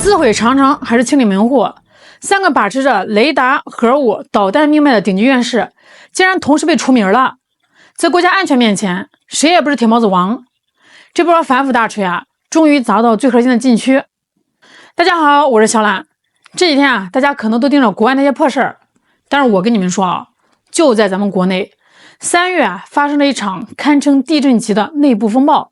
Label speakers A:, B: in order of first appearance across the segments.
A: 自毁长城还是清理门户？三个把持着雷达、核武、导弹命脉的顶级院士，竟然同时被除名了。在国家安全面前，谁也不是铁帽子王。这波反腐大锤啊，终于砸到最核心的禁区。大家好，我是小懒。这几天啊，大家可能都盯着国外那些破事儿，但是我跟你们说啊，就在咱们国内，3月啊发生了一场堪称地震级的内部风暴。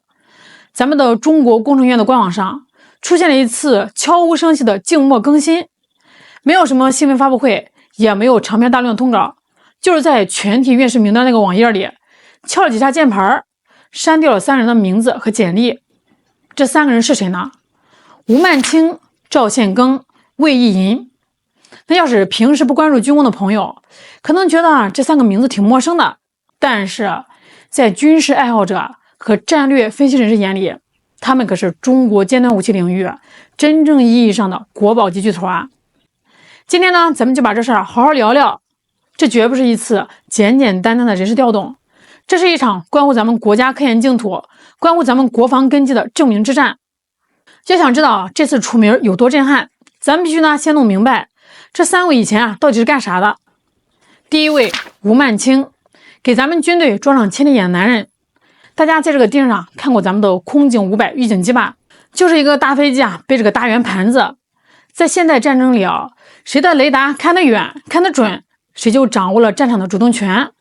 A: 咱们的中国工程院的官网上出现了一次悄无声息的静默更新，没有什么新闻发布会，也没有长篇大论的通稿，就是在全体院士名单那个网页里敲了几下键盘，删掉了3人的名字和简历。这3个人是谁呢？吴曼清、赵宪庚、魏意银。那要是平时不关注军工的朋友，可能觉得这3个名字挺陌生的，但是在军事爱好者和战略分析人士眼里，他们可是中国尖端武器领域真正意义上的国宝级巨头啊！今天呢，咱们就把这事儿好好聊聊。这绝不是一次简简单单的人事调动，这是一场关乎咱们国家科研净土、关乎咱们国防根基的证明之战。要想知道这次除名有多震撼，咱们必须呢先弄明白这3位以前到底是干啥的。第一位吴曼清，给咱们军队装上千里眼的男人。大家在这个电视上看过咱们的空警500预警机吧？就是一个大飞机啊，背着个大圆盘子。在现代战争里啊，谁的雷达看得远、看得准，谁就掌握了战场的主动权。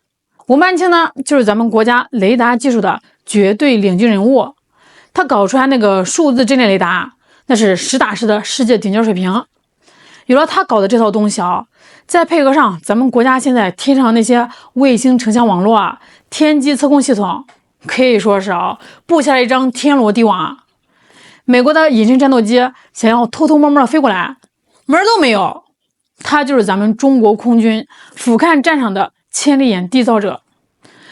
A: 吴曼清呢，就是咱们国家雷达技术的绝对领军人物。他搞出来那个数字阵列雷达，那是实打实的世界顶尖水平。有了他搞的这套东西啊，再配合上咱们国家现在贴上那些卫星成像网络啊、天基测控系统，可以说是布下了一张天罗地网。美国的隐身战斗机想要偷偷摸摸的飞过来，门都没有。他就是咱们中国空军俯瞰战场的千里眼缔造者。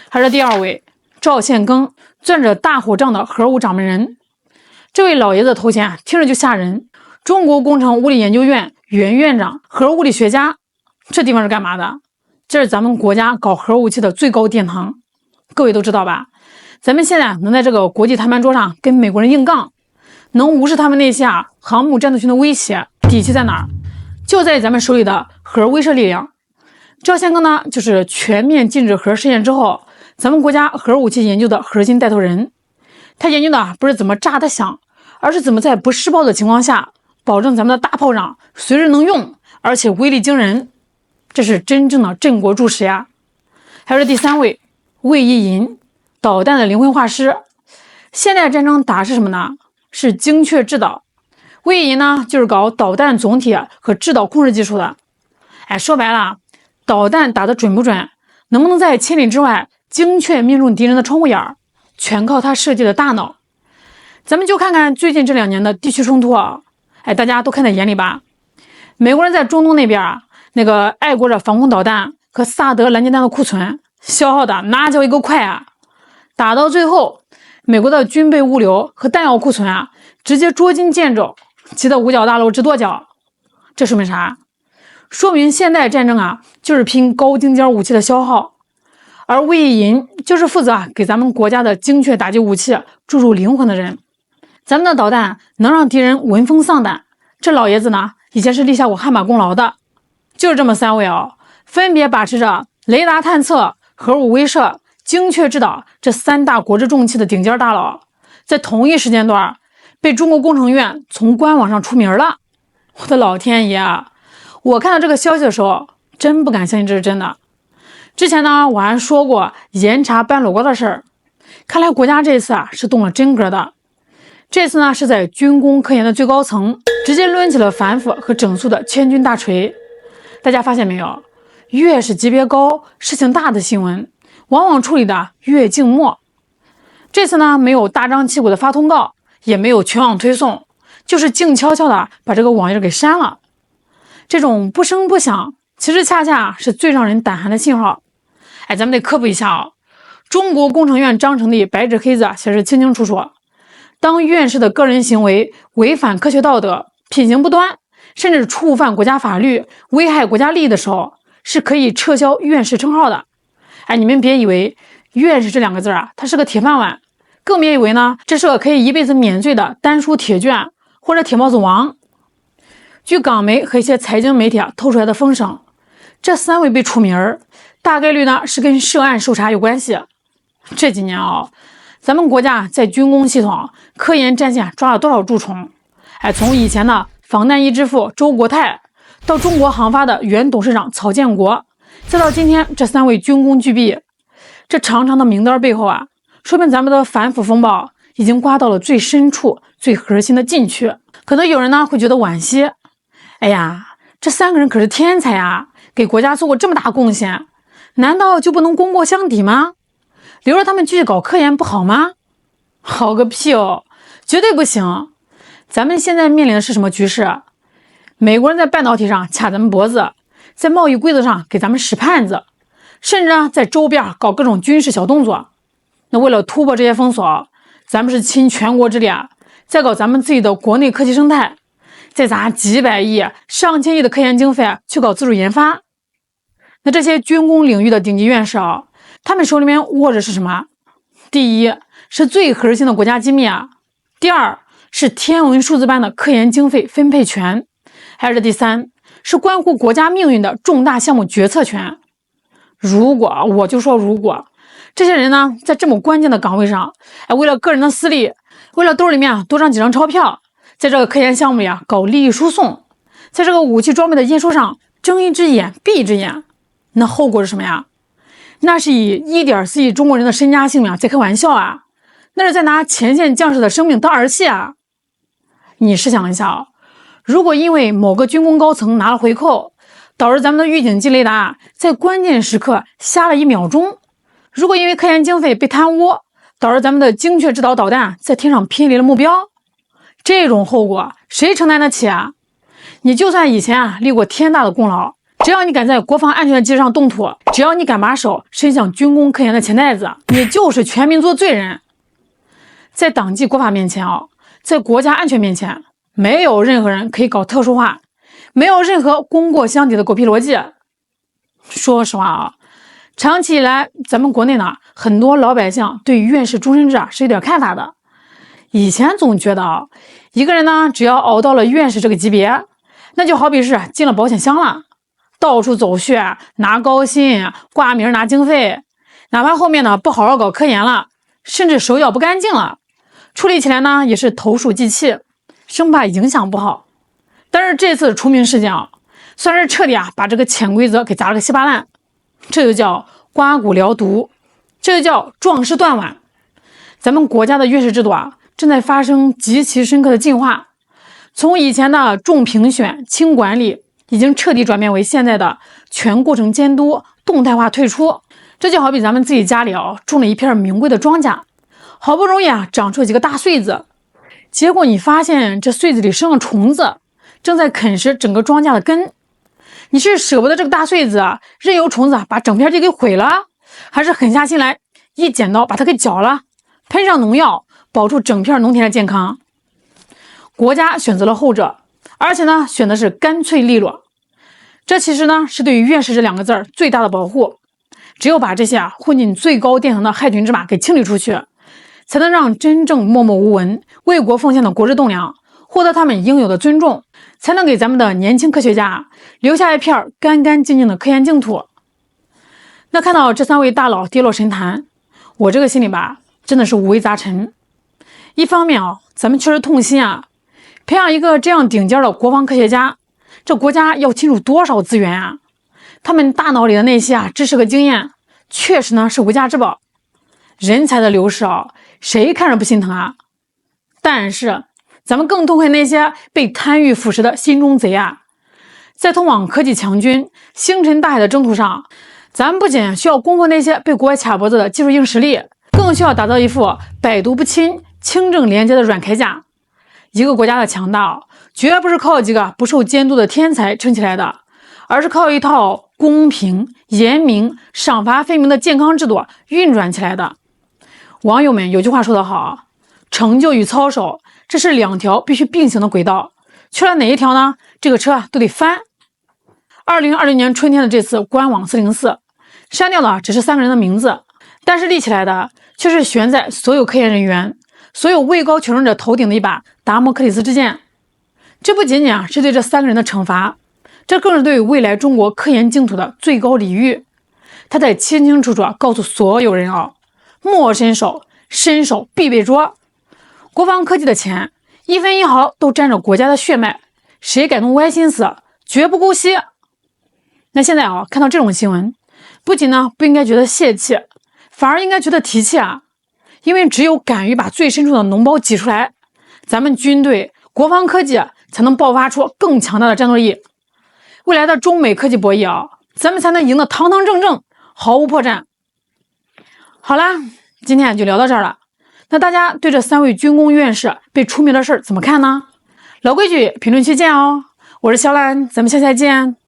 A: 还是第2位赵宪庚，攥着大火仗的核武掌门人。这位老爷子的头衔听着就吓人，中国工程物理研究院原院长、核物理学家。这地方是干嘛的？这是咱们国家搞核武器的最高殿堂。各位都知道吧，咱们现在能在这个国际谈判桌上跟美国人硬杠，能无视他们那些航母战斗群的威胁，底气在哪儿？就在咱们手里的核威慑力量。赵宪庚呢，就是全面禁止核试验之后，咱们国家核武器研究的核心带头人。他研究的不是怎么炸得响，而是怎么在不试爆的情况下，保证咱们的大炮仗随时能用，而且威力惊人。这是真正的镇国柱石呀！还是第3位魏意银，导弹的灵魂画师。现代战争打是什么呢？是精确制导。魏意银呢，就是搞导弹总体和制导控制技术的。说白了，导弹打得准不准，能不能在千里之外精确命中敌人的窗户眼，全靠他设计的大脑。咱们就看看最近这2年的地区冲突大家都看在眼里吧。美国人在中东那边那个爱国者防空导弹和萨德拦截弹的库存消耗的那叫一个快啊！打到最后，美国的军备物流和弹药库存直接捉襟见肘，急得5角大楼直跺脚。这说明啥？说明现代战争就是拼高精尖武器的消耗，而魏意银就是负责给咱们国家的精确打击武器注入灵魂的人。咱们的导弹能让敌人闻风丧胆，这老爷子呢，以前是立下过汗马功劳的。就是这么3位分别把持着雷达探测、核武威慑、精确制导这3大国之重器的顶尖大佬，在同一时间段被中国工程院从官网上除名了。我的老天爷我看到这个消息的时候，真不敢相信这是真的。之前呢，我还说过严查搬裸瓜的事儿，看来国家这次是动了真格的。这次呢，是在军工科研的最高层直接抡起了反腐和整肃的千钧大锤。大家发现没有，越是级别高、事情大的新闻，往往处理的越静默。这次呢，没有大张旗鼓的发通告，也没有全网推送，就是静悄悄的把这个网页给删了。这种不声不响，其实恰恰是最让人胆寒的信号。咱们得科普一下中国工程院章程里白纸黑字写示清清楚楚，当院士的个人行为违反科学道德、品行不端，甚至触犯国家法律、危害国家利益的时候，是可以撤销院士称号的。你们别以为院士这2个字它是个铁饭碗，更别以为呢这是个可以一辈子免罪的丹书铁卷或者铁帽子王。据港媒和一些财经媒体透出来的风声，这3位被除名大概率呢是跟涉案受查有关系。这几年咱们国家在军工系统、科研战线抓了多少蛀虫？从以前的防弹衣之父周国泰，到中国航发的原董事长曹建国，再到今天这3位军工巨擘，这长长的名单背后说明咱们的反腐风暴已经刮到了最深处、最核心的禁区。可能有人呢会觉得惋惜，哎呀，这3个人可是天才给国家做过这么大贡献，难道就不能功过相抵吗？留着他们继续搞科研不好吗？好个屁绝对不行！咱们现在面临的是什么局势？美国人在半导体上卡咱们脖子，在贸易规则上给咱们使绊子，甚至在周边搞各种军事小动作。那为了突破这些封锁，咱们是倾全国之力在搞咱们自己的国内科技生态，再砸几百亿、上千亿的科研经费去搞自主研发。那这些军工领域的顶级院士他们手里面握着是什么？第一是最核心的国家机密第二是天文数字般的科研经费分配权，还有第三是关乎国家命运的重大项目决策权。如果这些人呢在这么关键的岗位上，为了个人的私利，为了兜里面多张几张钞票，在这个科研项目里搞利益输送，在这个武器装备的验收上睁一只眼闭一只眼，那后果是什么呀？那是以1.4亿中国人的身家性命在开玩笑那是在拿前线将士的生命当儿戏你试想一下如果因为某个军工高层拿了回扣，导致咱们的预警机雷达在关键时刻瞎了1秒钟，如果因为科研经费被贪污，导致咱们的精确制导导弹在天上偏离了目标，这种后果谁承担得起你就算以前立过天大的功劳，只要你敢在国防安全的基础上动土，只要你敢把手伸向军工科研的钱袋子，你就是全民族的罪人。在党纪国法面前在国家安全面前，没有任何人可以搞特殊化，没有任何功过相抵的狗屁逻辑。说实话长期以来咱们国内呢很多老百姓对于院士终身制是有点看法的。以前总觉得一个人呢只要熬到了院士这个级别，那就好比是进了保险箱了，到处走穴拿高薪挂名拿经费，哪怕后面呢不好好搞科研了，甚至手脚不干净了，处理起来呢也是投鼠忌器，生怕影响不好。但是这次除名事件算是彻底把这个潜规则给砸了个稀巴烂，这就叫刮骨疗毒，这就叫壮士断腕。咱们国家的院士制度正在发生极其深刻的进化，从以前的重评选轻管理，已经彻底转变为现在的全过程监督动态化退出。这就好比咱们自己家里种了一片名贵的庄稼，好不容易长出了几个大穗子，结果你发现这穗子里生了虫子，正在啃食整个庄稼的根。你是舍不得这个大穗子任由虫子把整片地给毁了，还是狠下心来一剪刀把它给绞了，喷上农药保住整片农田的健康？国家选择了后者，而且呢选的是干脆利落。这其实呢是对于院士这2个字最大的保护。只有把这些混进最高殿堂的害群之马给清理出去，才能让真正默默无闻为国奉献的国之栋梁获得他们应有的尊重，才能给咱们的年轻科学家留下一片干干净净的科研净土。那看到这3位大佬跌落神坛，我这个心里真的是五味杂陈。一方面咱们确实痛心培养一个这样顶尖的国防科学家，这国家要倾注多少资源他们大脑里的那些知识和经验确实呢是无价之宝。人才的流失谁看着不心疼但是咱们更痛恨那些被贪欲腐蚀的心中贼在通往科技强军星辰大海的征途上，咱们不仅需要攻破那些被国外卡脖子的技术硬实力，更需要打造一副百毒不侵清正廉洁的软铠甲。一个国家的强大绝不是靠几个不受监督的天才撑起来的，而是靠一套公平、严明、赏罚分明的健康制度运转起来的。网友们有句话说得好，成就与操守，这是2条必须并行的轨道，去了哪一条呢？这个车都得翻。2020年春天的这次官网404，删掉的只是3个人的名字，但是立起来的却是悬在所有科研人员、所有位高权重者头顶的一把达摩克里斯之剑。这不仅仅是对这3个人的惩罚，这更是对未来中国科研净土的最高礼遇。他在清清楚楚告诉所有人莫伸手，伸手必被捉。国防科技的钱1分1毫都沾着国家的血脉，谁敢动歪心思，绝不姑息。那现在看到这种新闻，不仅不应该觉得泄气，反而应该觉得提气因为只有敢于把最深处的脓包挤出来，咱们军队国防科技才能爆发出更强大的战斗力。未来的中美科技博弈咱们才能赢得堂堂正正，毫无破绽。好啦，今天就聊到这儿了。那大家对这3位军工院士被除名的事怎么看呢？老规矩，评论区见我是小兰，咱们下期再见。